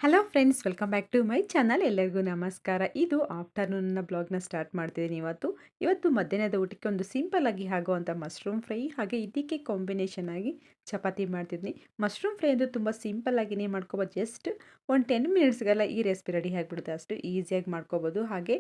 Hello friends, welcome back to my channel. ಎಲ್ಲರಿಗೂ ನಮಸ್ಕಾರ. ಇದು ಆಫ್ಟರ್ನೂನ್ನ ಬ್ಲಾಗ್ನ ಸ್ಟಾರ್ಟ್ ಮಾಡ್ತಿದ್ದೀನಿ ಇವತ್ತು ಮಧ್ಯಾಹ್ನದ ಊಟಕ್ಕೆ ಒಂದು ಸಿಂಪಲ್ ಆಗಿ ಆಗುವಂಥ ಮಶ್ರೂಮ್ ಫ್ರೈ, ಹಾಗೆ ಇದಕ್ಕೆ ಕಾಂಬಿನೇಷನ್ ಆಗಿ ಚಪಾತಿ ಮಾಡ್ತಿದ್ದೀನಿ. ಮಶ್ರೂಮ್ ಫ್ರೈ ಅಂದರೆ ತುಂಬ ಸಿಂಪಲ್ ಆಗಿನೇ ಮಾಡ್ಕೊಬೋದು. ಜಸ್ಟ್ ಒಂದು 10 ಮಿನಿಟ್ಸ್ಗೆಲ್ಲ ಈ ರೆಸಿಪಿ ರೆಡಿ ಆಗಿಬಿಡುತ್ತೆ. ಅಷ್ಟು ಈಸಿಯಾಗಿ ಮಾಡ್ಕೊಬೋದು. ಹಾಗೆ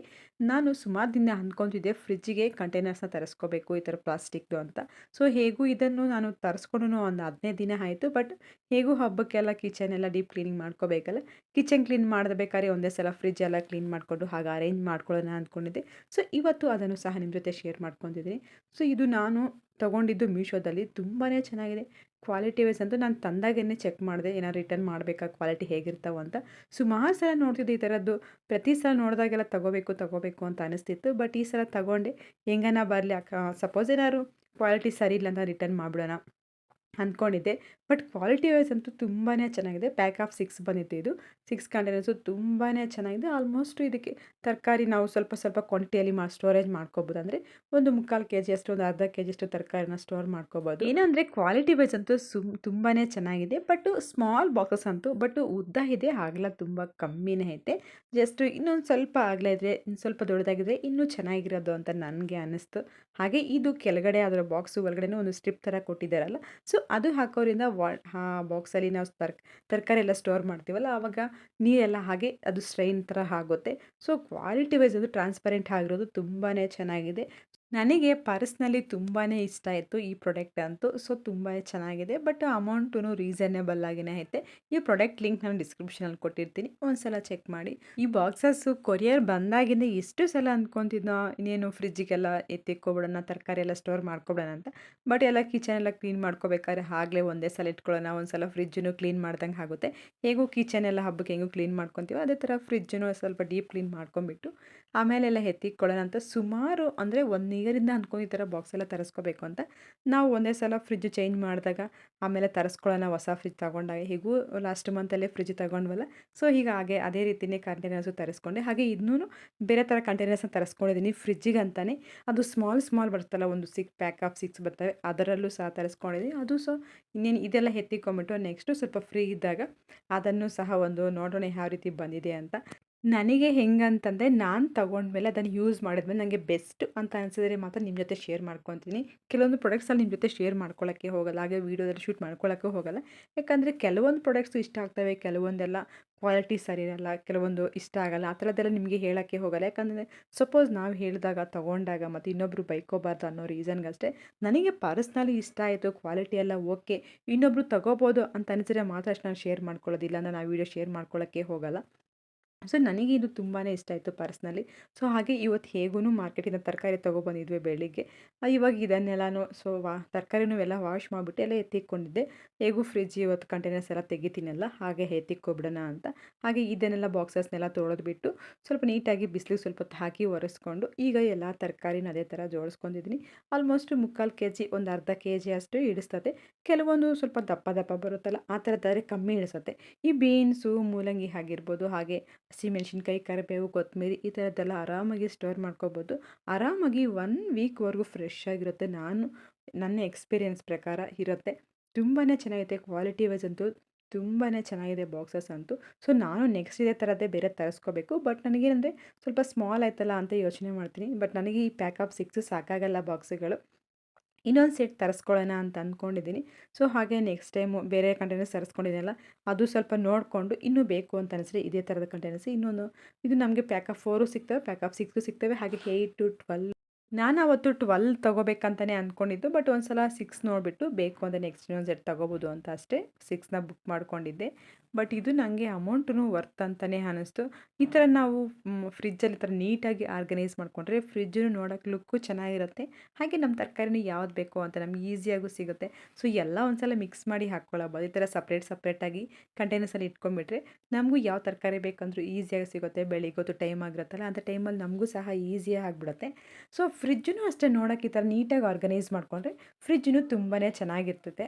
ನಾನು ಸುಮಾರು ದಿನ ಅಂದ್ಕೊತಿದ್ದೆ ಫ್ರಿಜ್ಜಿಗೆ ಕಂಟೈನರ್ಸ್ನ ತರಿಸ್ಕೋಬೇಕು, ಈ ಥರ ಪ್ಲಾಸ್ಟಿಕ್ದು ಅಂತ. ಸೊ ಹೇಗೂ ಇದನ್ನು ನಾನು ತರಿಸ್ಕೊಂಡು ಒಂದು 15 ದಿನ ಆಯಿತು. ಬಟ್ ಹೇಗೂ ಹಬ್ಬಕ್ಕೆಲ್ಲ ಕಿಚನ್ ಎಲ್ಲ ಡೀಪ್ ಕ್ಲೀನಿಂಗ್ ಮಾಡ್ಕೋಬೇಕಲ್ಲ, ಕಿಚನ್ ಕ್ಲೀನ್ ಮಾಡಬೇಕಾದ್ರೆ ಒಂದೇ ಸಲ ಫ್ರಿಜ್ ಎಲ್ಲ ಕ್ಲೀನ್ ಮಾಡಿಕೊಂಡು ಹಾಗೆ ಅರೇಂಜ್ ಮಾಡ್ಕೊಳ್ಳೋಣ ಅಂದ್ಕೊಂಡಿದ್ದೆ. ಸೊ ಇವತ್ತು ಅದನ್ನು ಸಹ ನಿಮ್ಮ ಜೊತೆ ಶೇರ್ ಮಾಡ್ಕೊತಿದ್ದೀನಿ. ಸೊ ಇದು ನಾನು ತೊಗೊಂಡಿದ್ದು ಮೀಶೋದಲ್ಲಿ. ತುಂಬಾ ಚೆನ್ನಾಗಿದೆ. ಕ್ವಾಲಿಟಿ ವೈಸ್ ಅಂತೂ ನಾನು ತಂದಾಗೇ ಚೆಕ್ ಮಾಡಿದೆ, ಏನಾರು ರಿಟರ್ನ್ ಮಾಡಬೇಕಾ, ಕ್ವಾಲಿಟಿ ಹೇಗಿರ್ತಾವೆ ಅಂತ. ಸುಮಾರು ಸಲ ನೋಡ್ತಿದ್ದೆ ಈ ಥರದ್ದು. ಪ್ರತಿ ಸಲ ನೋಡಿದಾಗೆಲ್ಲ ತಗೋಬೇಕು ಅಂತ ಅನಿಸ್ತಿತ್ತು. ಬಟ್ ಈ ಸಲ ತಗೊಂಡೆ. ಹೆಂಗನ ಬರಲಿ, ಸಪೋಸ್ ಏನಾದ್ರು ಕ್ವಾಲಿಟಿ ಸರಿ ಇಲ್ಲ ಅಂತ ರಿಟರ್ನ್ ಮಾಡಿಬಿಡೋಣ ಅಂದ್ಕೊಂಡಿದ್ದೆ. ಬಟ್ ಕ್ವಾಲಿಟಿ ವೈಸ್ ಅಂತೂ ತುಂಬಾ ಚೆನ್ನಾಗಿದೆ. ಪ್ಯಾಕ್ ಆಫ್ 6 ಬಂದಿತ್ತು ಇದು. 6 ಕಂಟೈನರ್ಸು ತುಂಬಾ ಚೆನ್ನಾಗಿದೆ. ಆಲ್ಮೋಸ್ಟ್ ಇದಕ್ಕೆ ತರಕಾರಿ ನಾವು ಸ್ವಲ್ಪ ಕ್ವಾಂಟಿಟಿಯಲ್ಲಿ ಸ್ಟೋರೇಜ್ ಮಾಡ್ಕೋಬೋದು. ಅಂದರೆ ಒಂದು 3/4 ಕೆಜಿ ಅಷ್ಟು, ಒಂದು ಅರ್ಧ ಕೆಜಿ ಅಷ್ಟು ತರಕಾರಿನ ಸ್ಟೋರ್ ಮಾಡ್ಕೋಬೋದು. ಏನಂದರೆ ಕ್ವಾಲಿಟಿ ವೈಸ್ ಅಂತೂ ತುಂಬಾ ಚೆನ್ನಾಗಿದೆ. ಬಟ್ ಸ್ಮಾಲ್ ಬಾಕ್ಸಸ್ ಅಂತೂ, ಬಟ್ ಉದ್ದ ಇದೆ, ಅಗಲ ತುಂಬ ಕಮ್ಮಿನೇ ಐತೆ. ಜಸ್ಟ್ ಇನ್ನೊಂದು ಸ್ವಲ್ಪ ಅಗಲ ಇದ್ದರೆ, ಇನ್ನು ಸ್ವಲ್ಪ ದೊಡ್ಡದಾಗಿದ್ರೆ ಇನ್ನೂ ಚೆನ್ನಾಗಿರೋದು ಅಂತ ನನಗೆ ಅನ್ನಿಸ್ತು. ಹಾಗೆ ಇದು ಕೆಳಗಡೆ ಅದರ ಬಾಕ್ಸು ಒಳಗಡೆನೂ ಒಂದು ಸ್ಟ್ರಿಪ್ ಥರ ಕೊಟ್ಟಿದ್ದಾರಲ್ಲ, ಸೊ ಅದು ಹಾಕೋದ್ರಿಂದ ಬಾಕ್ಸಲ್ಲಿ ನಾವು ತರಕಾರಿ ಎಲ್ಲ ಸ್ಟೋರ್ ಮಾಡ್ತೀವಲ್ಲ, ಆವಾಗ ನೀರೆಲ್ಲ ಹಾಗೆ ಅದು ಸ್ಟ್ರೈನ್ ಥರ ಆಗುತ್ತೆ. ಸೊ ಕ್ವಾಲಿಟಿ ವೈಸ್ ಅದು ಟ್ರಾನ್ಸ್ಪರೆಂಟ್ ಆಗಿರೋದು ತುಂಬಾ ಚೆನ್ನಾಗಿದೆ. ನನಗೆ ಪರ್ಸ್ನಲಿ ತುಂಬಾ ಇಷ್ಟ ಆಯಿತು ಈ ಪ್ರಾಡಕ್ಟ್ ಅಂತೂ. ಸೊ ತುಂಬಾ ಚೆನ್ನಾಗಿದೆ. ಬಟ್ ಅಮೌಂಟೂ ರೀಸನೇಬಲ್ ಆಗಿನೇ ಐತೆ. ಈ ಪ್ರಾಡಕ್ಟ್ ಲಿಂಕ್ ನಾನು ಡಿಸ್ಕ್ರಿಪ್ಷನಲ್ಲಿ ಕೊಟ್ಟಿರ್ತೀನಿ, ಒಂದ್ಸಲ ಚೆಕ್ ಮಾಡಿ. ಈ ಬಾಕ್ಸಸ್ಸು ಕೊರಿಯರ್ ಬಂದಾಗಿಂದ ಎಷ್ಟು ಸಲ ಅಂದ್ಕೊತಿದ್ನೋ, ಇನ್ನೇನು ಫ್ರಿಜ್ಜಿಗೆಲ್ಲ ಎತ್ತಿಕ್ಕೊಬಿಡೋಣ, ತರಕಾರಿ ಎಲ್ಲ ಸ್ಟೋರ್ ಮಾಡ್ಕೊಬಿಡೋಣ ಅಂತ. ಬಟ್ ಎಲ್ಲ ಕಿಚನ್ ಎಲ್ಲ ಕ್ಲೀನ್ ಮಾಡ್ಕೋಬೇಕಾದ್ರೆ ಆಗಲೇ ಒಂದೇ ಸಲ ಇಟ್ಕೊಳ್ಳೋಣ, ಒಂದು ಸಲ ಫ್ರಿಜ್ಜನ್ನು ಕ್ಲೀನ್ ಮಾಡ್ದಂಗೆ ಆಗುತ್ತೆ. ಹೇಗೂ ಕಿಚನ್ ಎಲ್ಲ ಹಬ್ಬಕ್ಕೆ ಹೆಂಗೂ ಕ್ಲೀನ್ ಮಾಡ್ಕೊತೀವೋ ಅದೇ ಥರ ಫ್ರಿಜ್ಜನ್ನು ಸ್ವಲ್ಪ ಡೀಪ್ ಕ್ಲೀನ್ ಮಾಡ್ಕೊಂಬಿಟ್ಟು ಆಮೇಲೆಲ್ಲ ಎತ್ತಿಕ್ಕೊಳ್ಳೋಣ ಅಂತ ಸುಮಾರು, ಅಂದರೆ 1 ಇಯರಿಂದ ಅಂದ್ಕೊಂಡು ಈ ಥರ ಬಾಕ್ಸ್ ಎಲ್ಲ ತರಿಸ್ಕೋಬೇಕು ಅಂತ. ನಾವು ಒಂದೇ ಸಲ ಫ್ರಿಜ್ ಚೇಂಜ್ ಮಾಡಿದಾಗ ಆಮೇಲೆ ತರಿಸ್ಕೊಳ್ಳೋಣ ಹೊಸ ಫ್ರಿಜ್ ತಗೊಂಡಾಗ. ಹೇಗೂ ಲಾಸ್ಟ್ ಮಂತಲ್ಲೇ ಫ್ರಿಜ್ ತಗೊಂಡ್ವಲ್ಲ, ಸೊ ಹೀಗಾಗಿ ಅದೇ ರೀತಿಯೇ ಕಂಟೈನರ್ಸು ತರಿಸ್ಕೊಂಡೆ. ಹಾಗೆ ಇನ್ನೂ ಬೇರೆ ಥರ ಕಂಟೈನರ್ಸ್ನ ತರಿಸ್ಕೊಂಡಿದ್ದೀನಿ ಫ್ರಿಜ್ಜಿಗೆ ಅಂತಲೇ. ಅದು ಸ್ಮಾಲ್ ಬರ್ತಲ್ಲ, ಒಂದು ಪ್ಯಾಕ್ ಆಫ್ 6 ಬರ್ತವೆ, ಅದರಲ್ಲೂ ಸಹ ತರಿಸ್ಕೊಂಡಿದ್ದೀನಿ. ಅದು ಸಹ ಇನ್ನೇನು ಇದೆಲ್ಲ ಎತ್ತಿಕೊಂಬಿಟ್ಟು ನೆಕ್ಸ್ಟು ಸ್ವಲ್ಪ ಫ್ರೀ ಇದ್ದಾಗ ಅದನ್ನು ಸಹ ಒಂದು ನೋಡೋಣ ಯಾವ ರೀತಿ ಬಂದಿದೆ ಅಂತ. ನನಗೆ ಹೆಂಗಂತಂದರೆ, ನಾನು ತಗೊಂಡ್ಮೇಲೆ ಅದನ್ನು ಯೂಸ್ ಮಾಡಿದ್ಮೇಲೆ ನನಗೆ ಬೆಸ್ಟ್ ಅಂತ ಅನಿಸಿದ್ರೆ ಮಾತ್ರ ನಿಮ್ಮ ಜೊತೆ ಶೇರ್ ಮಾಡ್ಕೊತೀನಿ. ಕೆಲವೊಂದು ಪ್ರಾಡಕ್ಟ್ಸಲ್ಲಿ ನಿಮ್ಮ ಜೊತೆ ಶೇರ್ ಮಾಡ್ಕೊಳ್ಳೋಕ್ಕೆ ಹೋಗಲ್ಲ, ಹಾಗೆ ವೀಡಿಯೋದಲ್ಲಿ ಶೂಟ್ ಮಾಡ್ಕೊಳ್ಳೋಕ್ಕೂ ಹೋಗಲ್ಲ. ಯಾಕಂದರೆ ಕೆಲವೊಂದು ಪ್ರಾಡಕ್ಟ್ಸು ಇಷ್ಟ ಆಗ್ತವೆ, ಕೆಲವೊಂದೆಲ್ಲ ಕ್ವಾಲಿಟಿ ಸರಿ ಇರಲ್ಲ, ಕೆಲವೊಂದು ಇಷ್ಟ ಆಗಲ್ಲ. ಆ ಥರದ್ದೆಲ್ಲ ನಿಮಗೆ ಹೇಳೋಕ್ಕೆ ಹೋಗಲ್ಲ. ಯಾಕಂದರೆ ಸಪೋಸ್ ನಾವು ಹೇಳಿದಾಗ ತೊಗೊಂಡಾಗ ಮತ್ತು ಇನ್ನೊಬ್ಬರು ಬೈಕೋಬಾರ್ದು ಅನ್ನೋ ರೀಸನ್ಗಷ್ಟೇ. ನನಗೆ ಪರ್ಸ್ನಲಿ ಇಷ್ಟ ಆಯಿತು, ಕ್ವಾಲಿಟಿ ಎಲ್ಲ ಓಕೆ, ಇನ್ನೊಬ್ಬರು ತಗೋಬೋದು ಅಂತ ಅನಿಸಿದ್ರೆ ಮಾತ್ರ ಅಷ್ಟು ನಾನು ಶೇರ್ ಮಾಡ್ಕೊಳ್ಳೋದಿಲ್ಲ, ನಾನು ವೀಡಿಯೋ ಶೇರ್ ಮಾಡ್ಕೊಳ್ಳೋಕ್ಕೆ ಹೋಗಲ್ಲ. ಸೊ ನನಗೆ ಇದು ತುಂಬಾ ಇಷ್ಟ ಆಯಿತು ಪರ್ಸ್ನಲಿ. ಸೊ ಹಾಗೆ ಇವತ್ತು ಹೇಗೂ ಮಾರ್ಕೆಟಿಂದ ತರಕಾರಿ ತೊಗೊಬಂದಿದ್ವಿ ಬೆಳಿಗ್ಗೆ. ಇವಾಗ ಇದನ್ನೆಲ್ಲನೂ ತರಕಾರಿನೂ ಎಲ್ಲ ವಾಶ್ ಮಾಡಿಬಿಟ್ಟು ಎಲ್ಲ ಎತ್ತಿಕ್ಕೊಂಡಿದ್ದೆ. ಹೇಗೂ ಫ್ರಿಜ್ ಇವತ್ತು ಕಂಟೈನರ್ಸ್ ಎಲ್ಲ ತೆಗಿತೀನಲ್ಲ, ಹಾಗೆ ಎತ್ತಿಕ್ಕೊಬಿಡೋಣ ಅಂತ. ಹಾಗೆ ಇದನ್ನೆಲ್ಲ ಬಾಕ್ಸಸ್ನೆಲ್ಲ ತೊಳೆದ್ಬಿಟ್ಟು ಸ್ವಲ್ಪ ನೀಟಾಗಿ ಬಿಸಿಲಿಗೆ ಸ್ವಲ್ಪ ಹೊತ್ತು ಹಾಕಿ ಒರೆಸ್ಕೊಂಡು ಈಗ ಎಲ್ಲ ತರಕಾರಿನ ಅದೇ ಥರ ಜೋಡಿಸ್ಕೊಂಡಿದ್ದೀನಿ. ಆಲ್ಮೋಸ್ಟ್ 3/4 ಕೆಜಿ, ಒಂದು ಅರ್ಧ ಕೆಜಿ ಅಷ್ಟು ಹಿಡಿಸ್ತದೆ. ಕೆಲವೊಂದು ಸ್ವಲ್ಪ ದಪ್ಪ ದಪ್ಪ ಬರುತ್ತಲ್ಲ, ಆ ಥರದ್ದಾದರೆ ಕಮ್ಮಿ ಹಿಡಿಸುತ್ತೆ. ಈ ಬೀನ್ಸು, ಮೂಲಂಗಿ ಆಗಿರ್ಬೋದು, ಹಾಗೆ ಹಸಿಮೆಣ್ಸಿನ್ಕಾಯಿ, ಕರಿಬೇವು, ಕೊತ್ತಂಬರಿ ಈ ಥರದ್ದೆಲ್ಲ ಆರಾಮಾಗಿ ಸ್ಟೋರ್ ಮಾಡ್ಕೋಬೋದು. ಆರಾಮಾಗಿ 1 ವೀಕ್ವರೆಗೂ ಫ್ರೆಶ್ ಆಗಿರುತ್ತೆ. ನನ್ನ ಎಕ್ಸ್ಪೀರಿಯನ್ಸ್ ಪ್ರಕಾರ ಇರುತ್ತೆ. ತುಂಬಾ ಚೆನ್ನಾಗಿದೆ. ಕ್ವಾಲಿಟಿ ವೈಸ್ ಅಂತೂ ತುಂಬಾ ಚೆನ್ನಾಗಿದೆ ಬಾಕ್ಸಸ್ ಅಂತೂ. ಸೊ ನಾನು ನೆಕ್ಸ್ಟ್ ಇದೇ ಥರದ್ದೇ ಬೇರೆ ತರಿಸ್ಕೋಬೇಕು. ಬಟ್ ನನಗೇನಂದರೆ ಸ್ವಲ್ಪ ಸ್ಮಾಲ್ ಆಯ್ತಲ್ಲ ಅಂತ ಯೋಚನೆ ಮಾಡ್ತೀನಿ. ಬಟ್ ನನಗೆ ಈ ಪ್ಯಾಕ್ ಆಫ್ 6 ಸಾಕಾಗಲ್ಲ ಬಾಕ್ಸುಗಳು. ಇನ್ನೊಂದು ಸೆಟ್ ತರಿಸ್ಕೊಳ್ಳೋಣ ಅಂತ ಅಂದ್ಕೊಂಡಿದ್ದೀನಿ. ಸೊ ಹಾಗೆ ನೆಕ್ಸ್ಟ್ ಟೈಮು ಬೇರೆ ಕಂಟೈನರ್ಸ್ ತರಿಸ್ಕೊಂಡಿದ್ದೀನಲ್ಲ, ಅದು ಸ್ವಲ್ಪ ನೋಡಿಕೊಂಡು ಇನ್ನೂ ಬೇಕು ಅಂತ ಅನಿಸಿದ್ರೆ ಇದೇ ಥರದ ಕಂಟೈನರ್ಸ್ ಇನ್ನೊಂದು, ಇದು ನಮಗೆ ಪ್ಯಾಕ್ ಆಫ್ 4 ಸಿಗ್ತವೆ, ಪ್ಯಾಕ್ ಆಫ್ 6 ಸಿಗ್ತವೆ, ಹಾಗೆ 8 to 12. ನಾನು ಅವತ್ತು 12 ತೊಗೋಬೇಕಂತಲೇ ಅಂದ್ಕೊಂಡಿದ್ದು. ಬಟ್ ಒಂದು ಸಲ 6 ನೋಡಿಬಿಟ್ಟು ಬೇಕು ಅಂದರೆ ನೆಕ್ಸ್ಟ್ ಇನ್ನೊಂದು ಸೆಟ್ ತೊಗೋಬೋದು ಅಂತ ಅಷ್ಟೇ 6ನ ಬುಕ್ ಮಾಡ್ಕೊಂಡಿದ್ದೆ. ಬಟ್ ಇದು ನನಗೆ ಅಮೌಂಟೂ ವರ್ತ್ ಅಂತಲೇ ಅನ್ನಿಸ್ತು. ಈ ಥರ ನಾವು ಫ್ರಿಜ್ಜಲ್ಲಿ ಈ ಥರ ನೀಟಾಗಿ ಆರ್ಗನೈಸ್ ಮಾಡಿಕೊಂಡ್ರೆ ಫ್ರಿಜ್ಜು ನೋಡೋಕ್ಕೆ ಲುಕ್ಕು ಚೆನ್ನಾಗಿರುತ್ತೆ. ಹಾಗೆ ನಮ್ಮ ತರಕಾರಿನೂ ಯಾವ್ದು ಬೇಕೋ ಅಂತ ನಮ್ಗೆ ಈಸಿಯಾಗೂ ಸಿಗುತ್ತೆ. ಸೊ ಎಲ್ಲ ಒಂದು ಸಲ ಮಿಕ್ಸ್ ಮಾಡಿ ಹಾಕ್ಕೊಳ್ಳಬೋದು. ಈ ಥರ ಸಪ್ರೇಟಾಗಿ ಕಂಟೈನರ್ಸಲ್ಲಿ ಇಟ್ಕೊಂಡ್ಬಿಟ್ರೆ ನಮಗೂ ಯಾವ ತರಕಾರಿ ಬೇಕಂದ್ರೂ ಈಸಿಯಾಗಿ ಸಿಗುತ್ತೆ. ಬೆಳಿಗ್ಗೆ ಹೊತ್ತು ಟೈಮ್ ಆಗಿರುತ್ತಲ್ಲ, ಅಂಥ ಟೈಮಲ್ಲಿ ನಮಗೂ ಸಹ ಈಸಿಯಾಗಿ ಆಗಿಬಿಡುತ್ತೆ. ಸೊ ಫ್ರಿಜ್ಜೂ ಅಷ್ಟೇ, ನೋಡೋಕ್ಕೆ ಈ ಥರ ನೀಟಾಗಿ ಆರ್ಗನೈಸ್ ಮಾಡಿಕೊಂಡ್ರೆ ಫ್ರಿಜ್ಜೂ ತುಂಬಾ ಚೆನ್ನಾಗಿರ್ತದೆ.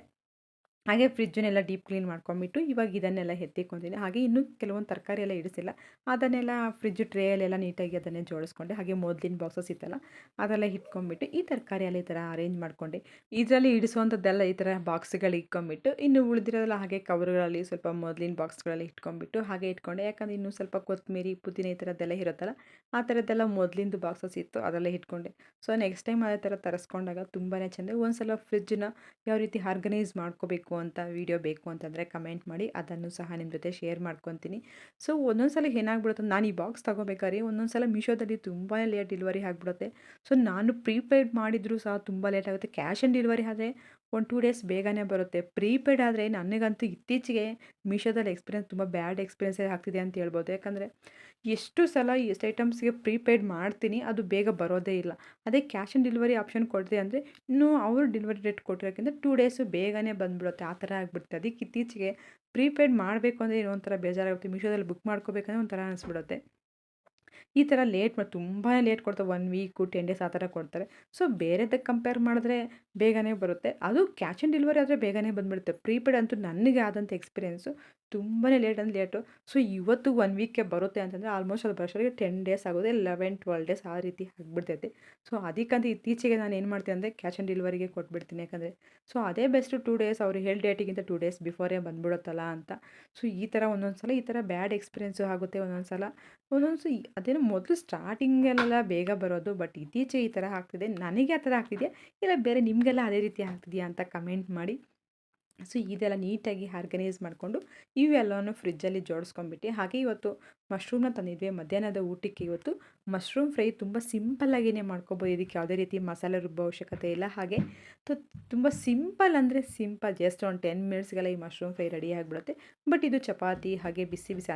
ಹಾಗೆ ಫ್ರಿಜ್ಜನ್ನೆಲ್ಲ ಡೀಪ್ ಕ್ಲೀನ್ ಮಾಡ್ಕೊಂಬಿಟ್ಟು ಇವಾಗ ಇದನ್ನೆಲ್ಲ ಎತ್ತಿಕೊಂತೀನಿ. ಹಾಗೆ ಇನ್ನೂ ಕೆಲವೊಂದು ತರಕಾರಿ ಎಲ್ಲ ಇಡಿಸಿಲ್ಲ. ಅದನ್ನೆಲ್ಲ ಫ್ರಿಡ್ಜ್ ಟ್ರೇಯಲ್ಲೆಲ್ಲ ನೀಟಾಗಿ ಅದನ್ನೇ ಜೋಡಿಸ್ಕೊಂಡೆ. ಹಾಗೆ ಮೊದಲಿನ ಬಾಕ್ಸಸ್ ಇತ್ತಲ್ಲ ಅದೆಲ್ಲ ಇಟ್ಕೊಂಡ್ಬಿಟ್ಟು ಈ ತರಕಾರಿ ಎಲ್ಲ ಈ ಥರ ಅರೇಂಜ್ ಮಾಡ್ಕೊಂಡೆ. ಇದರಲ್ಲಿ ಇಡಿಸುವಂಥದ್ದೆಲ್ಲ ಈ ಥರ ಬಾಕ್ಸ್‌ಗಳು ಇಟ್ಕೊಂಬಿಟ್ಟು, ಇನ್ನು ಉಳಿದಿರೋದೆಲ್ಲ ಹಾಗೆ ಕವರ್‌ಗಳಲ್ಲಿ ಸ್ವಲ್ಪ ಮೊದಲಿನ ಬಾಕ್ಸ್‌ಗಳಲ್ಲಿ ಇಟ್ಕೊಂಬಿಟ್ಟು ಹಾಗೆ ಇಟ್ಕೊಂಡೆ. ಯಾಕಂದರೆ ಇನ್ನೂ ಸ್ವಲ್ಪ ಕೊತ್ತಂಬರಿ, ಪುದೀನ ಈ ಥರದ್ದೆಲ್ಲ ಇರುತ್ತಲ್ಲ, ಆ ಥರದ್ದೆಲ್ಲ ಮೊದಲಿಂದು ಬಾಕ್ಸಸ್ ಇತ್ತು ಅದೆಲ್ಲ ಇಟ್ಕೊಂಡೆ. ಸೊ ನೆಕ್ಸ್ಟ್ ಟೈಮ್ ಅದೇ ಥರ ತರಿಸ್ಕೊಂಡಾಗ ತುಂಬಾ ಚೆಂದ ಒಂದ್ಸಲ ಫ್ರಿಡ್ಜನ್ನ ಯಾವ ರೀತಿ ಆರ್ಗನೈಸ್ ಮಾಡ್ಕೋಬೇಕು ಅಂತ ವಿಡಿಯೋ ಬೇಕು ಅಂತಂದರೆ ಕಮೆಂಟ್ ಮಾಡಿ, ಅದನ್ನು ಸಹ ನಿಮ್ಮ ಜೊತೆ ಶೇರ್ ಮಾಡ್ಕೊತೀನಿ. ಸೊ ಒಂದೊಂದು ಸಲ ಏನಾಗ್ಬಿಡುತ್ತೆ, ನಾನು ಈ ಬಾಕ್ಸ್ ತೊಗೋಬೇಕಾದ್ರೆ ಒಂದೊಂದು ಸಲ ಮೀಶೋದಲ್ಲಿ ತುಂಬಾ ಲೇಟ್ ಡೆಲಿವರಿ ಆಗಿಬಿಡುತ್ತೆ. ಸೊ ನಾನು ಪ್ರೀಪೇಯ್ಡ್ ಮಾಡಿದರೂ ಸಹ ತುಂಬ ಲೇಟ್ ಆಗುತ್ತೆ. ಕ್ಯಾಶ್ ಆನ್ ಡೆಲಿವರಿ ಆದರೆ 1-2 ಡೇಸ್ ಬೇಗನೆ ಬರುತ್ತೆ. ಪ್ರೀಪೇಯ್ಡ್ ಆದರೆ ನನಗಂತೂ ಇತ್ತೀಚೆಗೆ ಮೀಶೋದಲ್ಲಿ ಎಕ್ಸ್ಪೀರಿಯನ್ಸ್ ತುಂಬ ಬ್ಯಾಡ್ ಎಕ್ಸ್ಪೀರಿಯನ್ಸೇ ಆಗ್ತಿದೆ ಅಂತ ಹೇಳ್ಬೋದು. ಯಾಕಂದರೆ ಎಷ್ಟು ಸಲ ಎಷ್ಟು ಐಟಮ್ಸ್ಗೆ ಪ್ರೀಪೇಯ್ಡ್ ಮಾಡ್ತೀನಿ ಅದು ಬೇಗ ಬರೋದೇ ಇಲ್ಲ. ಅದೇ ಕ್ಯಾಶ್ ಆನ್ ಡೆಲಿವರಿ ಆಪ್ಷನ್ ಕೊಟ್ಟಿದೆ ಅಂದರೆ ಇನ್ನೂ ಅವರು ಡೆಲಿವರಿ ಡೇಟ್ ಕೊಟ್ಟಿರೋಕ್ಕಿಂತ 2 ಡೇಸು ಬೇಗನೆ ಬಂದುಬಿಡುತ್ತೆ. ಆ ಥರ ಆಗಿಬಿಡುತ್ತೆ. ಅದಕ್ಕೆ ಇತ್ತೀಚೆಗೆ ಪ್ರೀಪೇಯ್ಡ್ ಮಾಡಬೇಕು ಅಂದರೆ ಏನೋ ಒಂಥರ ಬೇಜಾರಾಗುತ್ತೆ. ಮೀಶೋದಲ್ಲಿ ಬುಕ್ ಮಾಡ್ಕೋಬೇಕಂದ್ರೆ ಒಂಥರ ಅನಿಸ್ಬಿಡುತ್ತೆ. ಈ ಥರ ತುಂಬಾ ಲೇಟ್ ಕೊಡ್ತಾರೆ. 1 ವೀಕು, 10 ಡೇಸ್ ಆ ಥರ ಕೊಡ್ತಾರೆ. ಸೊ ಬೇರೆದಕ್ಕೆ ಕಂಪೇರ್ ಮಾಡಿದ್ರೆ ಬೇಗನೆ ಬರುತ್ತೆ. ಅದು ಕ್ಯಾಶ್ ಆನ್ ಡೆಲಿವರಿ ಆದರೆ ಬೇಗನೆ ಬಂದುಬಿಡುತ್ತೆ. ಪ್ರೀಪೇಯ್ಡ್ ಅಂತೂ ನನಗೆ ಆದಂಥ ಎಕ್ಸ್ಪೀರಿಯೆನ್ಸು ತುಂಬಾ ಲೇಟ್ ಅಂದ್ರೆ ಲೇಟು. ಸೊ ಇವತ್ತು 1 ವೀಕ್‌ಗೆ ಬರುತ್ತೆ ಅಂತಂದರೆ ಆಲ್ಮೋಸ್ಟ್ ಅದು ಬರೋಷ್ಟೊತ್ತಿಗೆ 10 ಡೇಸ್ ಆಗೋದು, 11-12 ಡೇಸ್ ಆ ರೀತಿ ಆಗಿಬಿಡ್ತೈತೆ. ಸೊ ಅದಕ್ಕಂತ ಇತ್ತೀಚೆಗೆ ನಾನು ಏನು ಮಾಡ್ತೀನಿ ಅಂದರೆ ಕ್ಯಾಶ್ ಆನ್ ಡೆಲಿವರಿಗೆ ಕೊಟ್ಬಿಡ್ತೀನಿ. ಯಾಕಂದರೆ ಸೊ ಅದೇ ಬೆಸ್ಟು. 2 ಡೇಸ್ ಅವ್ರು ಹೇಳಿದ ಡೇಟಿಗಿಂತ 2 ಡೇಸ್ ಬಿಫೋರೇ ಬಂದುಬಿಡುತ್ತಲ್ಲ ಅಂತ. ಸೊ ಈ ಥರ ಒಂದೊಂದು ಸಲ ಈ ಥರ ಬ್ಯಾಡ್ ಎಕ್ಸ್ಪೀರಿಯೆನ್ಸು ಆಗುತ್ತೆ ಒಂದೊಂದು ಸಲ. ಒಂದೊಂದು ಅದೇನೋ ಮೊದಲು ಸ್ಟಾರ್ಟಿಂಗಲ್ಲೆಲ್ಲ ಬೇಗ ಬರೋದು, ಬಟ್ ಇತ್ತೀಚೆಗೆ ಈ ಥರ ಆಗ್ತಿದೆ. ನನಗೆ ಆ ಥರ ಆಗ್ತಿದೆಯಾ ಇಲ್ಲ ಬೇರೆ ನಿಮಗೆಲ್ಲ ಅದೇ ರೀತಿ ಆಗ್ತಿದೆಯಾ ಅಂತ ಕಮೆಂಟ್ ಮಾಡಿ. ಸೊ ಇದೆಲ್ಲ ನೀಟಾಗಿ ಆರ್ಗನೈಸ್ ಮಾಡಿಕೊಂಡು ಇವೆಲ್ಲವನ್ನು ಫ್ರಿಜ್ಜಲ್ಲಿ ಜೋಡಿಸ್ಕೊಂಡ್ಬಿಟ್ಟು, ಹಾಗೆ ಇವತ್ತು ಮಶ್ರೂಮ್ನ ತಂದಿದ್ವಿ ಮಧ್ಯಾಹ್ನದ ಊಟಕ್ಕೆ. ಇವತ್ತು ಮಶ್ರೂಮ್ ಫ್ರೈ ತುಂಬ ಸಿಂಪಲ್ಲಾಗಿಯೇ ಮಾಡ್ಕೊಬೋದು. ಇದಕ್ಕೆ ಯಾವುದೇ ರೀತಿ ಮಸಾಲೆ ರುಬ್ಬೋ ಅವಶ್ಯಕತೆ ಇಲ್ಲ. ಹಾಗೆ ತುಂಬ ಸಿಂಪಲ್ ಅಂದರೆ ಸಿಂಪಲ್, ಜಸ್ಟ್ ಒಂದು 10 ಮಿನಿಟ್ಸ್ಗೆಲ್ಲ ಈ ಮಶ್ರೂಮ್ ಫ್ರೈ ರೆಡಿ ಆಗಿಬಿಡುತ್ತೆ. ಬಟ್ ಇದು ಚಪಾತಿ ಹಾಗೆ ಬಿಸಿ ಬಿಸಿ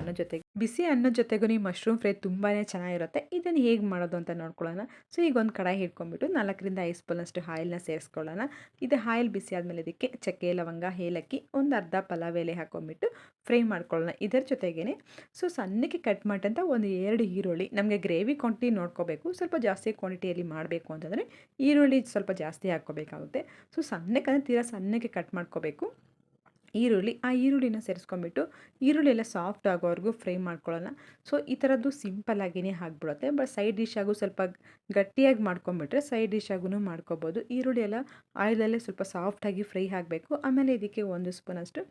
ಅನ್ನದ ಜೊತೆಗೆ ಈ ಮಶ್ರೂಮ್ ಫ್ರೈ ತುಂಬಾ ಚೆನ್ನಾಗಿರುತ್ತೆ. ಇದನ್ನು ಹೇಗೆ ಮಾಡೋದು ಅಂತ ನೋಡ್ಕೊಳ್ಳೋಣ. ಸೊ ಈಗ ಒಂದು ಕಡಾಯಿ ಇಟ್ಕೊಂಡ್ಬಿಟ್ಟು 4-5 ಸ್ಪೂನಷ್ಟು ಆಯಿಲ್ನ ಸೇರಿಸ್ಕೊಳ್ಳೋಣ. ಇದು ಆಯಿಲ್ ಬಿಸಿ ಆದಮೇಲೆ ಇದಕ್ಕೆ ಚಕ್ಕೆ, ಲವಂಗ, ಏಲಕ್ಕಿ, ಒಂದು ಅರ್ಧ ಪಲಾವ್ ಎಲೆ ಹಾಕ್ಕೊಂಬಿಟ್ಟು ಫ್ರೈ ಮಾಡ್ಕೊಳ್ಳೋಣ. ಇದರ ಜೊತೆಗೇ ಸೊ ಸಣ್ಣಕ್ಕೆ ಕಟ್ ಮಾಡಿದಂಥ ಒಂದು 2 ಈರುಳ್ಳಿ, ನಮಗೆ ಗ್ರೇವಿ ಕ್ವಾಂಟಿಟಿ ನೋಡ್ಕೋಬೇಕು. ಸ್ವಲ್ಪ ಜಾಸ್ತಿ ಕ್ವಾಂಟಿಟಿಯಲ್ಲಿ ಮಾಡಬೇಕು ಅಂತಂದರೆ ಈರುಳ್ಳಿ ಸ್ವಲ್ಪ ಜಾಸ್ತಿ ಹಾಕ್ಕೋಬೇಕಾಗುತ್ತೆ. ಸೊ ಸಣ್ಣಕ್ಕೆ ಅಂದರೆ ತೀರಾ ಸಣ್ಣಕ್ಕೆ ಕಟ್ ಮಾಡ್ಕೋಬೇಕು ಆ ಈರುಳ್ಳಿನ ಸೇರಿಸ್ಕೊಂಬಿಟ್ಟು ಈರುಳ್ಳಿ ಎಲ್ಲ ಸಾಫ್ಟ್ ಆಗೋವರೆಗೂ ಫ್ರೈ ಮಾಡ್ಕೊಳ್ಳೋಣ. ಸೊ ಈ ಥರದ್ದು ಸಿಂಪಲ್ಲಾಗಿಯೇ ಆಗಿಬಿಡುತ್ತೆ. ಬಟ್ ಸೈಡ್ ಡಿಶ್ಶಾಗೂ ಸ್ವಲ್ಪ ಗಟ್ಟಿಯಾಗಿ ಮಾಡ್ಕೊಂಬಿಟ್ರೆ ಸೈಡ್ ಡಿಶ್ಶಾಗೂ ಮಾಡ್ಕೋಬೋದು. ಈರುಳ್ಳಿ ಎಲ್ಲ ಆಯಿಲಲ್ಲೇ ಸ್ವಲ್ಪ ಸಾಫ್ಟಾಗಿ ಫ್ರೈ ಆಗಬೇಕು. ಆಮೇಲೆ ಇದಕ್ಕೆ 1 ಸ್ಪೂನಷ್ಟು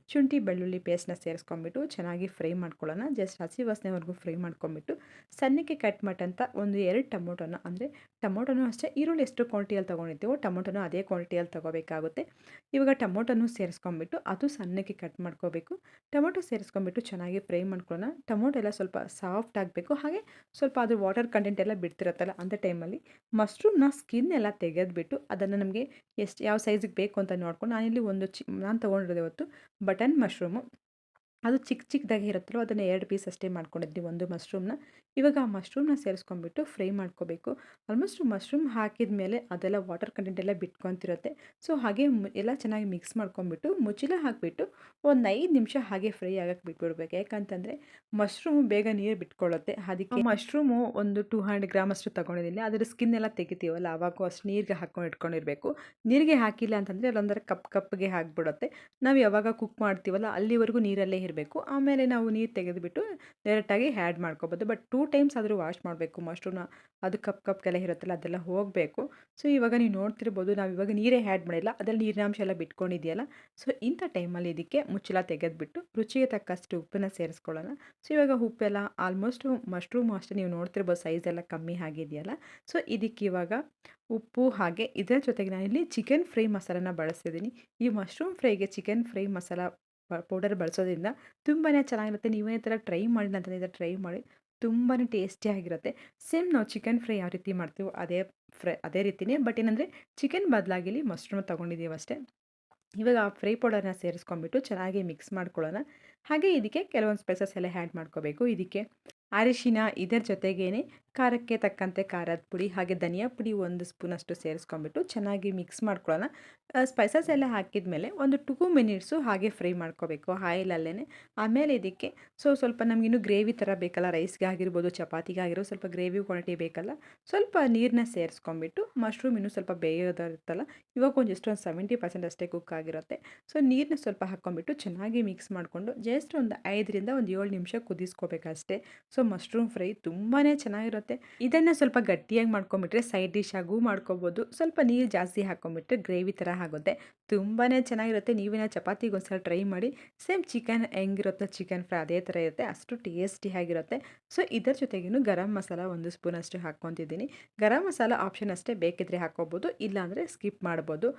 ಶುಂಠಿ ಬೆಳ್ಳುಳ್ಳಿ ಪೇಸ್ಟ್ನ ಸೇರಿಸ್ಕೊಂಬಿಟ್ಟು ಚೆನ್ನಾಗಿ ಫ್ರೈ ಮಾಡ್ಕೊಳ್ಳೋಣ. ಜಸ್ಟ್ ಹಸಿ ವಾಸನೆವರೆಗೂ ಫ್ರೈ ಮಾಡ್ಕೊಂಬಿಟ್ಟು ಸಣ್ಣಕ್ಕೆ ಕಟ್ ಮಾಡಿದಂಥ 1-2 ಟೊಮೊಟೊನ, ಅಂದರೆ ಟೊಮೊಟೊನೂ ಅಷ್ಟೇ ಈರುಳ್ಳಿ ಎಷ್ಟು ಕ್ವಾಂಟಿಟಿಯಲ್ಲಿ ತೊಗೊಂಡಿರ್ತೀವೋ ಟೊಮೊಟೊನೂ ಅದೇ ಕ್ವಾಂಟಿಟಿಯಲ್ಲಿ ತೊಗೋಬೇಕಾಗುತ್ತೆ. ಇವಾಗ ಟೊಮೊಟೊನೂ ಸೇರಿಸ್ಕೊಂಬಿಟ್ಟು ಅದು ಸಣ್ಣಕ್ಕೆ ಕಟ್ ಮಾಡ್ಕೋಬೇಕು. ಟೊಮೊಟೊ ಸೇರಿಸ್ಕೊಂಬಿಟ್ಟು ಚೆನ್ನಾಗಿ ಫ್ರೈ ಮಾಡ್ಕೊಳ್ಳೋಣ. ಟೊಮೊಟೊ ಎಲ್ಲ ಸ್ವಲ್ಪ ಸಾಫ್ಟ್ ಆಗಬೇಕು. ಹಾಗೆ ಸ್ವಲ್ಪ ಅದು ವಾಟರ್ ಕಂಟೆಂಟ್ ಎಲ್ಲ ಬಿಡ್ತಿರುತ್ತಲ್ಲ ಅಂಥ ಟೈಮಲ್ಲಿ ಮಶ್ರೂಮ್ನ ಸ್ಕಿನ್ ಎಲ್ಲ ತೆಗೆದುಬಿಟ್ಟು ಅದನ್ನು ನಮಗೆ ಯಾವ ಸೈಜಿಗೆ ಬೇಕು ಅಂತ ನೋಡ್ಕೊಂಡು, ನಾನಿಲ್ಲಿ ನಾನು ತೊಗೊಂಡಿರೋದು ಇವತ್ತು ಬಟನ್ ಮಶ್ರೂಮು. ಅದು ಚಿಕ್ಕ ಚಿಕ್ಕದಾಗಿ ಇರುತ್ತಲ್ವ, ಅದನ್ನು 2 ಪೀಸ್ ಅಷ್ಟೇ ಮಾಡ್ಕೊಂಡಿದ್ವಿ ಒಂದು ಮಶ್ರೂಮ್ನ. ಇವಾಗ ಆ ಮಶ್ರೂಮ್ನ ಸೇರಿಸ್ಕೊಂಡ್ಬಿಟ್ಟು ಫ್ರೈ ಮಾಡ್ಕೋಬೇಕು. ಆಲ್ಮೋಸ್ಟ್ ಮಶ್ರೂಮ್ ಹಾಕಿದ ಮೇಲೆ ಅದೆಲ್ಲ ವಾಟರ್ ಕಂಟೆಂಟ್ ಎಲ್ಲ ಬಿಟ್ಕೊತಿರುತ್ತೆ. ಸೊ ಹಾಗೆ ಎಲ್ಲ ಚೆನ್ನಾಗಿ ಮಿಕ್ಸ್ ಮಾಡ್ಕೊಂಬಿಟ್ಟು ಮುಚ್ಚಳ ಹಾಕಿಬಿಟ್ಟು ಒಂದು 5 ನಿಮಿಷ ಹಾಗೆ ಫ್ರೈ ಆಗಕ್ಕೆ ಬಿಟ್ಬಿಡ್ಬೇಕು. ಯಾಕಂತಂದರೆ ಮಶ್ರೂಮು ಬೇಗ ನೀರು ಬಿಟ್ಕೊಳ್ಳುತ್ತೆ. ಅದಕ್ಕೆ ಮಶ್ರೂಮು ಒಂದು 200 ಗ್ರಾಮ್ ಅಷ್ಟು ತೊಗೊಂಡಿದ್ದೀನಿ. ಅದರ ಸ್ಕಿನ್ ಎಲ್ಲ ತೆಗಿತೀವಲ್ಲ ಆವಾಗೂ ಅಷ್ಟು ನೀರಿಗೆ ಹಾಕ್ಕೊಂಡು ಇಟ್ಕೊಂಡಿರಬೇಕು. ನೀರಿಗೆ ಹಾಕಿಲ್ಲ ಅಂತಂದರೆ ಅಲ್ಲೊಂಥರ ಕಪ್ಪಗೆ ಆಗಿಬಿಡುತ್ತೆ. ನಾವು ಯಾವಾಗ ಕುಕ್ ಮಾಡ್ತೀವಲ್ಲ ಅಲ್ಲಿವರೆಗೂ ನೀರಲ್ಲೇ ಇರಬೇಕು. ಆಮೇಲೆ ನಾವು ನೀರು ತೆಗೆದುಬಿಟ್ಟು ಡೈರೆಕ್ಟಾಗಿ ಆ್ಯಡ್ ಮಾಡ್ಕೊಬೋದು. ಬಟ್ 2 ಟೈಮ್ಸ್ ಆದರೂ ವಾಶ್ ಮಾಡಬೇಕು ಮಶ್ರೂಮ್ನ. ಅದು ಕಪ್ಪೆಲ್ಲ ಇರುತ್ತಲ್ಲ ಅದೆಲ್ಲ ಹೋಗಬೇಕು. ಸೊ ಇವಾಗ ನೀವು ನೋಡ್ತಿರ್ಬೋದು, ನಾವು ಇವಾಗ ನೀರೇ ಆ್ಯಡ್ ಮಾಡಿಲ್ಲ, ಅದರಲ್ಲಿ ನೀರಿನಾಂಶ ಎಲ್ಲ ಬಿಟ್ಕೊಂಡಿದೆಯಲ್ಲ. ಸೊ ಇಂಥ ಟೈಮಲ್ಲಿ ಇದಕ್ಕೆ ಮುಚ್ಚಳ ತೆಗೆದುಬಿಟ್ಟು ರುಚಿಗೆ ತಕ್ಕಷ್ಟು ಉಪ್ಪನ್ನ ಸೇರಿಸ್ಕೊಳ್ಳೋಣ. ಸೊ ಇವಾಗ ಉಪ್ಪೆಲ್ಲ ಆಲ್ಮೋಸ್ಟು ಮಶ್ರೂಮು ಅಷ್ಟೇ ನೀವು ನೋಡ್ತಿರ್ಬೋದು ಸೈಜ್ ಎಲ್ಲ ಕಮ್ಮಿ ಆಗಿದೆಯಲ್ಲ. ಸೊ ಇದಕ್ಕೆ ಇವಾಗ ಉಪ್ಪು, ಹಾಗೆ ಇದರ ಜೊತೆಗೆ ನಾನಿಲ್ಲಿ ಚಿಕನ್ ಫ್ರೈ ಮಸಾಲಾನ ಬಳಸ್ತಿದ್ದೀನಿ. ಈ ಮಶ್ರೂಮ್ ಫ್ರೈಗೆ ಚಿಕನ್ ಫ್ರೈ ಮಸಾಲ ಪೌಡರ್ ಬಳಸೋದ್ರಿಂದ ತುಂಬಾ ಚೆನ್ನಾಗಿರುತ್ತೆ. ನೀವು ಈ ಥರ ಟ್ರೈ ಮಾಡಿಲ್ಲ ಅಂತಂದರೆ ಟ್ರೈ ಮಾಡಿ, ತುಂಬಾ ಟೇಸ್ಟಿಯಾಗಿರುತ್ತೆ. ಸೇಮ್ ನಾವು ಚಿಕನ್ ಫ್ರೈ ಯಾವ ರೀತಿ ಮಾಡ್ತೀವೋ ಅದೇ ರೀತಿಯೇ, ಬಟ್ ಏನಂದರೆ ಚಿಕನ್ ಬದಲಾಗಿ ಇಲ್ಲಿ ಮಶ್ರೂಮ್ ತೊಗೊಂಡಿದ್ದೀವಿ ಅಷ್ಟೇ. ಇವಾಗ ಆ ಫ್ರೈ ಪೌಡರ್ನ ಸೇರಿಸ್ಕೊಂಡ್ಬಿಟ್ಟು ಚೆನ್ನಾಗಿ ಮಿಕ್ಸ್ ಮಾಡ್ಕೊಳ್ಳೋಣ. ಹಾಗೆ ಇದಕ್ಕೆ ಕೆಲವೊಂದು ಸ್ಪೈಸಸ್ ಎಲ್ಲ ಆ್ಯಡ್ ಮಾಡ್ಕೋಬೇಕು. ಇದಕ್ಕೆ ಅರಿಶಿನ, ಇದರ ಜೊತೆಗೇ ಖಾರಕ್ಕೆ ತಕ್ಕಂತೆ ಖಾರದ ಪುಡಿ ಹಾಗೆ ಧನಿಯಾ ಪುಡಿ 1 ಸ್ಪೂನಷ್ಟು ಸೇರಿಸ್ಕೊಂಬಿಟ್ಟು ಚೆನ್ನಾಗಿ ಮಿಕ್ಸ್ ಮಾಡ್ಕೊಳ್ಳೋಣ. ಸ್ಪೈಸಸ್ ಎಲ್ಲ ಹಾಕಿದ ಮೇಲೆ ಒಂದು 2 ಮಿನಿಟ್ಸು ಹಾಗೆ ಫ್ರೈ ಮಾಡ್ಕೋಬೇಕು ಆಯಿಲಲ್ಲೇ. ಆಮೇಲೆ ಇದಕ್ಕೆ ಸ್ವಲ್ಪ ನಮಗಿನ್ನೂ ಗ್ರೇವಿ ಥರ ಬೇಕಲ್ಲ, ರೈಸ್ಗೆ ಆಗಿರ್ಬೋದು ಚಪಾತಿಗೆ ಆಗಿರೋ ಸ್ವಲ್ಪ ಗ್ರೇವಿ ಕ್ವಾಂಟಿಟಿ ಬೇಕಲ್ಲ, ಸ್ವಲ್ಪ ನೀರನ್ನ ಸೇರಿಸ್ಕೊಂಬಿಟ್ಟು ಮಶ್ರೂಮ್ ಇನ್ನೂ ಸ್ವಲ್ಪ ಬೇಯೋದಿರುತ್ತಲ್ಲ, ಇವಾಗ ಒಂದು 70% ಅಷ್ಟೇ ಕುಕ್ ಆಗಿರುತ್ತೆ. ನೀರನ್ನ ಸ್ವಲ್ಪ ಹಾಕ್ಕೊಂಬಿಟ್ಟು ಚೆನ್ನಾಗಿ ಮಿಕ್ಸ್ ಮಾಡಿಕೊಂಡು ಜಸ್ಟ್ ಒಂದು 5ರಿಂದ ಒಂದು 7 ನಿಮಿಷ ಕುದಿಸ್ಕೋಬೇಕಷ್ಟೇ. ಮಶ್ರೂಮ್ ಫ್ರೈ ತುಂಬಾ ಚೆನ್ನಾಗಿರುತ್ತೆ. ಇದನ್ನು ಸ್ವಲ್ಪ ಗಟ್ಟಿಯಾಗಿ ಮಾಡ್ಕೊಂಬಿಟ್ರೆ ಸೈಡ್ ಡಿಶ್ ಆಗೂ ಮಾಡ್ಕೋಬೋದು. ಸ್ವಲ್ಪ ನೀರು ಜಾಸ್ತಿ ಹಾಕ್ಕೊಂಬಿಟ್ರೆ ಗ್ರೇವಿ ಥರ ಆಗುತ್ತೆ, ತುಂಬಾ ಚೆನ್ನಾಗಿರುತ್ತೆ. ನೀವೇನೋ ಚಪಾತಿಗೆ ಒಂದ್ಸಲ ಟ್ರೈ ಮಾಡಿ. ಸೇಮ್ ಚಿಕನ್ ಹೆಂಗಿರುತ್ತೋ ಚಿಕನ್ ಫ್ರೈ ಅದೇ ಥರ ಇರುತ್ತೆ, ಅಷ್ಟು ಟೇಸ್ಟಿಯಾಗಿರುತ್ತೆ. ಇದರ ಜೊತೆಗೇನು ಗರಂ ಮಸಾಲ 1 ಸ್ಪೂನಷ್ಟು ಹಾಕ್ಕೊತಿದ್ದೀನಿ. ಗರಂ ಮಸಾಲ ಆಪ್ಷನ್ ಅಷ್ಟೇ, ಬೇಕಿದ್ರೆ ಹಾಕ್ಕೋಬೋದು, ಇಲ್ಲಾಂದರೆ ಸ್ಕಿಪ್ ಮಾಡ್ಬೋದು.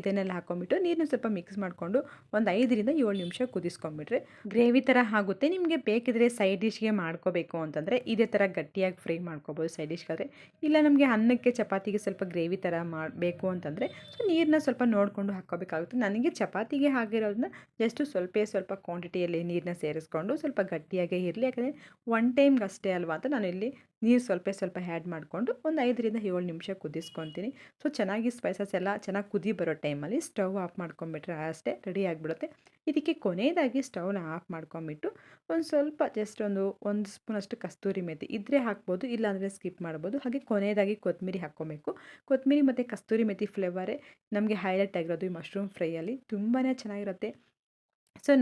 ಇದನ್ನೆಲ್ಲ ಹಾಕ್ಕೊಂಬಿಟ್ಟು ನೀರನ್ನ ಸ್ವಲ್ಪ ಮಿಕ್ಸ್ ಮಾಡಿಕೊಂಡು ಒಂದು 5ರಿಂದ 7 ನಿಮಿಷ ಕುದಿಸ್ಕೊಂಬಿಟ್ರೆ ಗ್ರೇವಿ ಥರ ಆಗುತ್ತೆ. ನಿಮಗೆ ಬೇಕಿದ್ರೆ ಸೈಡ್ ಡಿಶ್ಗೆ ಮಾಡ್ಕೋಬೇಕು ಅಂತಂದರೆ ಇದೇ ಥರ ಗಟ್ಟಿಯಾಗಿ ಫ್ರೈ ಮಾಡ್ಕೋಬೋದು ಸೈಡ್ ಡಿಶ್ಗಾದರೆ. ಇಲ್ಲ ನಮಗೆ ಅನ್ನಕ್ಕೆ ಚಪಾತಿಗೆ ಸ್ವಲ್ಪ ಗ್ರೇವಿ ಥರ ಮಾಡಬೇಕು ಅಂತಂದರೆ ನೀರನ್ನ ಸ್ವಲ್ಪ ನೋಡಿಕೊಂಡು ಹಾಕ್ಕೋಬೇಕಾಗುತ್ತೆ. ನನಗೆ ಚಪಾತಿಗೆ ಆಗಿರೋದನ್ನ ಜಸ್ಟ್ ಸ್ವಲ್ಪ ಕ್ವಾಂಟಿಟಿಯಲ್ಲಿ ನೀರನ್ನ ಸೇರಿಸ್ಕೊಂಡು ಸ್ವಲ್ಪ ಗಟ್ಟಿಯಾಗೇ ಇರಲಿ, ಯಾಕಂದರೆ ಒನ್ ಟೈಮ್ಗೆ ಅಷ್ಟೇ ಅಲ್ವಾ ಅಂತ ನಾನು ಇಲ್ಲಿ ನೀರು ಸ್ವಲ್ಪ ಆ್ಯಡ್ ಮಾಡಿಕೊಂಡು ಒಂದು 5ರಿಂದ 7 ನಿಮಿಷ ಕುದಿಸ್ಕೊತೀನಿ. ಚೆನ್ನಾಗಿ ಸ್ಪೈಸಸ್ ಎಲ್ಲ ಚೆನ್ನಾಗಿ ಕುದಿ ಬರೋ ಟೈಮಲ್ಲಿ ಸ್ಟವ್ ಆಫ್ ಮಾಡ್ಕೊಂಬಿಟ್ರೆ ಅಷ್ಟೇ ರೆಡಿ ಆಗಿಬಿಡುತ್ತೆ. ಇದಕ್ಕೆ ಕೊನೆಯದಾಗಿ ಸ್ಟವ್ನ ಆಫ್ ಮಾಡ್ಕೊಂಬಿಟ್ಟು ಒಂದು ಸ್ವಲ್ಪ ಜಸ್ಟ್ ಒಂದು ಸ್ಪೂನಷ್ಟು ಕಸ್ತೂರಿ ಮೆಥಿ ಇದ್ದರೆ ಹಾಕ್ಬೋದು, ಇಲ್ಲಾಂದರೆ ಸ್ಕಿಪ್ ಮಾಡ್ಬೋದು. ಹಾಗೆ ಕೊನೆಯದಾಗಿ ಕೊತ್ತಂಬರಿ ಹಾಕ್ಕೊಬೇಕು. ಕೊತ್ತಂಬರಿ ಮತ್ತು ಕಸ್ತೂರಿ ಮೆಥಿ ಫ್ಲೇವರೇ ನಮಗೆ ಹೈಲೈಟ್ ಆಗಿರೋದು ಈ ಮಶ್ರೂಮ್ ಫ್ರೈಯಲ್ಲಿ, ತುಂಬಾ ಚೆನ್ನಾಗಿರುತ್ತೆ.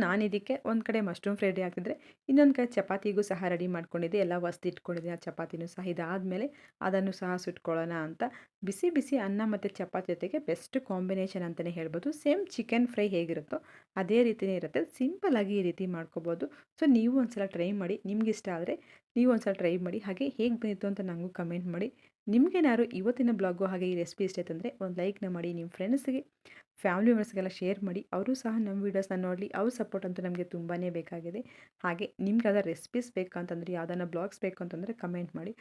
ನಾನು ಇದಕ್ಕೆ ಒಂದು ಕಡೆ ಮಶ್ರೂಮ್ ಫ್ರೈ ರೆಡಿ ಹಾಕಿದ್ರೆ ಇನ್ನೊಂದು ಕಡೆ ಚಪಾತಿಗೂ ಸಹ ರೆಡಿ ಮಾಡ್ಕೊಂಡಿದ್ದೆ, ಎಲ್ಲ ಇಟ್ಕೊಂಡಿದ್ದೀನಿ ಆ ಚಪಾತಿನೂ ಸಹ. ಇದಾದಮೇಲೆ ಅದನ್ನು ಸಹ ಸುಟ್ಕೊಳ್ಳೋಣ ಅಂತ ಬಿಸಿ ಬಿಸಿ ಅನ್ನ ಮತ್ತು ಚಪಾತಿ ಜೊತೆಗೆ ಬೆಸ್ಟ್ ಕಾಂಬಿನೇಷನ್ ಅಂತಲೇ ಹೇಳ್ಬೋದು. ಸೇಮ್ ಚಿಕನ್ ಫ್ರೈ ಹೇಗಿರುತ್ತೋ ಅದೇ ರೀತಿಯೇ ಇರುತ್ತೆ, ಸಿಂಪಲ್ಲಾಗಿ ಈ ರೀತಿ ಮಾಡ್ಕೋಬೋದು. ನೀವು ಒಂದ್ಸಲ ಟ್ರೈ ಮಾಡಿ, ನಿಮ್ಗೆ ಇಷ್ಟ ಆದರೆ ನೀವು ಒಂದ್ಸಲ ಟ್ರೈ ಮಾಡಿ. ಹಾಗೆ ಹೇಗೆ ಬಂದಿತ್ತು ಅಂತ ನನಗೂ ಕಮೆಂಟ್ ಮಾಡಿ. ನಿಮಗೇನಾದ್ರು ಇವತ್ತಿನ ಬ್ಲಾಗು ಹಾಗೆ ಈ ರೆಸಿಪಿ ಇಷ್ಟ ಆಯ್ತಂದರೆ ಒಂದು ಲೈಕ್ನ ಮಾಡಿ, ನಿಮ್ಮ ಫ್ರೆಂಡ್ಸ್ಗೆ ಫ್ಯಾಮಿಲಿ ಮೆಂಬರ್ಸ್ಗೆಲ್ಲ ಶೇರ್ ಮಾಡಿ, ಅವರು ಸಹ ನಮ್ಮ ವೀಡಿಯೋಸ್ನ ನೋಡಲಿ. ಅವ್ರ ಸಪೋರ್ಟ್ ಅಂತೂ ನಮಗೆ ತುಂಬಾ ಬೇಕಾಗಿದೆ. ಹಾಗೆ ನಿಮ್ಗೆ ಯಾವ್ದಾರು ರೆಸಿಪೀಸ್ ಬೇಕಂತಂದರೆ, ಯಾವ್ದಾನ ಬ್ಲಾಗ್ಸ್ ಬೇಕು ಅಂತಂದರೆ ಕಮೆಂಟ್ ಮಾಡಿ.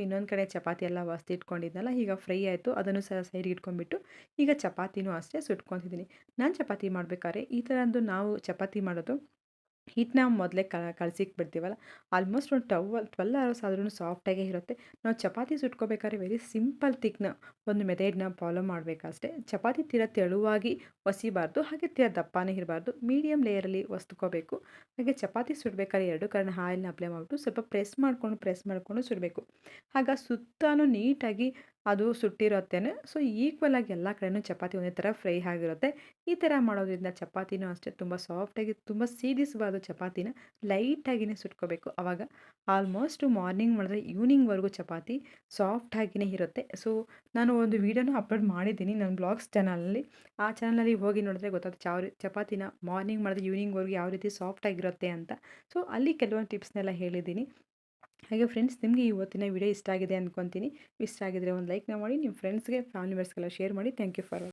ಇನ್ನೊಂದು ಕಡೆ ಚಪಾತಿ ಎಲ್ಲ ಇಟ್ಕೊಂಡಿದ್ನಲ್ಲ, ಈಗ ಫ್ರೈ ಆಯಿತು, ಅದನ್ನು ಸಹ ಸೈಡ್ಗೆ ಇಟ್ಕೊಂಡ್ಬಿಟ್ಟು ಈಗ ಚಪಾತಿನೂ ಅಷ್ಟೇ ಸುಟ್ಕೊತಿದ್ದೀನಿ. ನಾನು ಚಪಾತಿ ಮಾಡಬೇಕಾದ್ರೆ ಈ ಥರದ್ದು ನಾವು ಚಪಾತಿ ಮಾಡೋದು ಹಿಟ್ಟನ್ನ ಮೊದಲೇ ಕಲಸಿಕ್ ಬಿಡ್ತೀವಲ್ಲ, ಆಲ್ಮೋಸ್ಟ್ ಒಂದು 12 ಅವರ್ಸ್ ಆದ್ರೂ ಸಾಫ್ಟಾಗೇ ಇರುತ್ತೆ. ನಾವು ಚಪಾತಿ ಸುಟ್ಕೋಬೇಕಾದ್ರೆ ವೆರಿ ಸಿಂಪಲ್ ತಿಕ್ನ ಒಂದು ಮೆಥಡ್ನ ಫಾಲೋ ಮಾಡಬೇಕಷ್ಟೇ. ಚಪಾತಿ ತೀರಾ ತೆಳುವಾಗಿ ಒಸಿಬಾರ್ದು, ಹಾಗೆ ತೀರಾ ದಪ್ಪನೇ ಇರಬಾರ್ದು, ಮೀಡಿಯಮ್ ಲೇಯರಲ್ಲಿ ಒಸ್ಕೋಬೇಕು. ಹಾಗೆ ಚಪಾತಿ ಸುಡಬೇಕಾದ್ರೆ 2 ಕಡೆ ಆಯಿಲ್ನ ಅಪ್ಲೈ ಮಾಡಿಬಿಟ್ಟು ಸ್ವಲ್ಪ ಪ್ರೆಸ್ ಮಾಡಿಕೊಂಡು ಸುಡಬೇಕು. ಆಗ ಸುತ್ತಾನು ನೀಟಾಗಿ ಅದು ಸುಟ್ಟಿರುತ್ತೇನೆ. ಈಕ್ವಲಾಗಿ ಎಲ್ಲ ಕಡೆಯೂ ಚಪಾತಿ ಒಂದೇ ಥರ ಫ್ರೈ ಆಗಿರುತ್ತೆ. ಈ ಥರ ಮಾಡೋದ್ರಿಂದ ಚಪಾತಿನೂ ಅಷ್ಟೇ ತುಂಬ ಸಾಫ್ಟಾಗಿ, ತುಂಬ ಸೀದಿಸಬಾರ್ದು ಚಪಾತಿನ, ಲೈಟಾಗಿಯೇ ಸುಟ್ಕೋಬೇಕು. ಆವಾಗ ಆಲ್ಮೋಸ್ಟ್ ಮಾರ್ನಿಂಗ್ ಮಾಡಿದ್ರೆ ಈವ್ನಿಂಗ್ವರೆಗೂ ಚಪಾತಿ ಸಾಫ್ಟಾಗಿಯೇ ಇರುತ್ತೆ. ನಾನು ಒಂದು ವೀಡಿಯೋನ ಅಪ್ಲೋಡ್ ಮಾಡಿದ್ದೀನಿ ನನ್ನ ಬ್ಲಾಗ್ಸ್ ಚಾನಲಲ್ಲಿ. ಆ ಚಾನಲಲ್ಲಿ ಹೋಗಿ ನೋಡಿದ್ರೆ ಗೊತ್ತಾಗುತ್ತೆ ಚಪಾತಿನ ಮಾರ್ನಿಂಗ್ ಮಾಡಿದ್ರೆ ಈವ್ನಿಂಗ್ವರೆಗೂ ಯಾವ ರೀತಿ ಸಾಫ್ಟಾಗಿರುತ್ತೆ ಅಂತ. ಅಲ್ಲಿ ಕೆಲವೊಂದು ಟಿಪ್ಸ್ನೆಲ್ಲ ಹೇಳಿದ್ದೀನಿ. ಹಾಗೆ ಫ್ರೆಂಡ್ಸ್, ನಿಮಗೆ ಇವತ್ತಿನ ವಿಡಿಯೋ ಇಷ್ಟ ಆಗಿದೆ ಅಂದ್ಕೊತೀನಿ. ಇಷ್ಟ ಆಗಿದ್ರೆ ಒಂದು ಲೈಕ್ನ ಮಾಡಿ, ನಿಮ್ಮ ಫ್ರೆಂಡ್ಸ್ಗೆ ಫ್ಯಾಮಿಲಿ ಮೆಂಬರ್ಸ್ಗೆಲ್ಲ ಶೇರ್ ಮಾಡಿ. Thank you for watching.